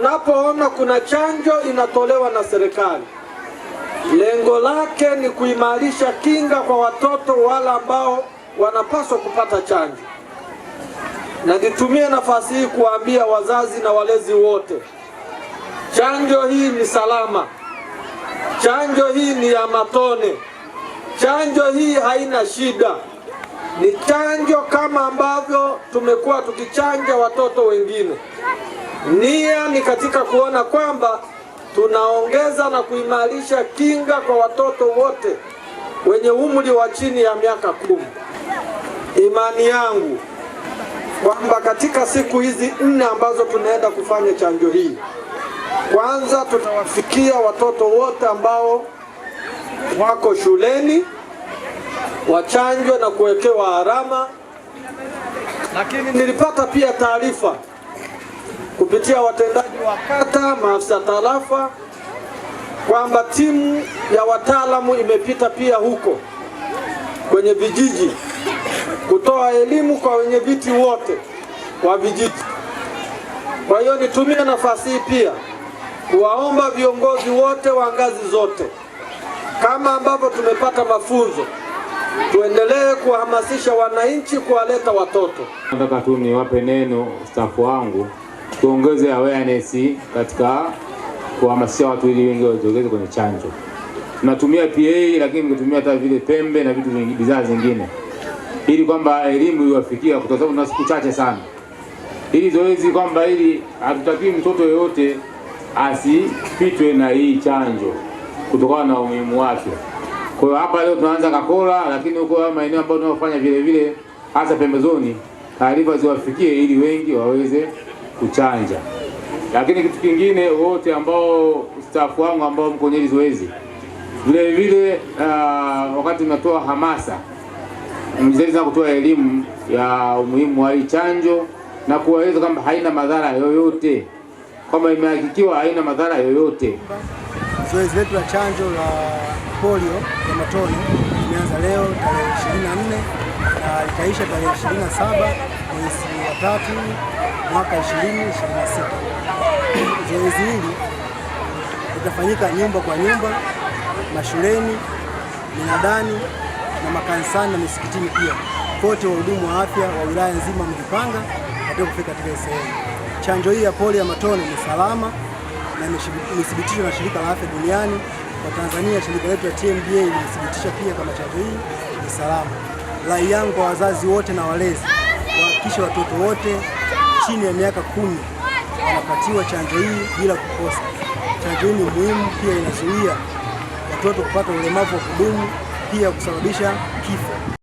tunapoona kuna chanjo inatolewa na serikali, lengo lake ni kuimarisha kinga kwa watoto wale ambao wanapaswa kupata chanjo. Na nitumie nafasi hii kuambia wazazi na walezi wote, chanjo hii ni salama. Chanjo hii ni ya matone. Chanjo hii haina shida. Ni chanjo kama ambavyo tumekuwa tukichanja watoto wengine. Nia ni katika kuona kwamba tunaongeza na kuimarisha kinga kwa watoto wote wenye umri wa chini ya miaka 10. Imani yangu kwamba katika siku hizi 4 ambazo tunaenda kufanya chanjo hii, kwanza tutawafikia watoto wote ambao wako shuleni wachanjwe na kuwekewa alama. Lakini nilipata pia taarifa kupitia watendaji wa kata, maafisa tarafa, kwamba timu ya wataalamu imepita pia huko kwenye vijiji kutoa elimu kwa wenye viti wote wa vijiji. Kwa hiyo nitumie nafasi hii pia kuwaomba viongozi wote wa ngazi zote, kama ambavyo tumepata mafunzo, tuendelee kuhamasisha wananchi kuwaleta watoto. Nataka tu niwape neno staff wangu, tuongeze awareness katika kuhamasisha watu ili wengi wajitokeze kwenye chanjo. Tunatumia PA, lakini tunatumia hata vile pembe na vitu vingi, bidhaa zingine, ili kwamba elimu iwafikie, kwa sababu tuna siku chache sana. Ili zoezi kwamba ili hatutaki mtoto yoyote asipitwe na hii chanjo kutokana na umuhimu wake. Kwa hiyo hapa leo tunaanza Kakola, lakini huko maeneo ambayo tunafanya vile vile hasa pembezoni, taarifa ziwafikie ili wengi waweze kuchanja. Lakini kitu kingine, wote ambao staff wangu ambao mko kwenye zoezi vile vile, wakati tunatoa hamasa, mjitahidi kutoa elimu ya umuhimu wa hii chanjo na kuwaeleza kwamba haina madhara yoyote, kwamba imehakikiwa haina madhara yoyote. Zoezi letu la chanjo la polio ya matone limeanza leo tarehe 24 na litaisha tarehe 27 mwezi wa 3 mwaka 2026. Zoezi hili litafanyika nyumba kwa nyumba, mashuleni, minadani na makanisani na misikitini pia. Kote wahudumu wa afya wa wilaya nzima mjipanga katika kufika katika sehemu. Chanjo hii ya polio ya matone ni salama na imethibitishwa na Shirika la Afya Duniani. Kwa Tanzania, shirika letu la TMDA limethibitisha pia kama chanjo hii ni salama. Rai yangu kwa wazazi wote na walezi, wahakikishe watoto wote chini ya miaka 10 wanapatiwa chanjo hii bila kukosa. Chanjo hii ni muhimu, pia inazuia watoto kupata ulemavu wa kudumu, pia kusababisha kifo.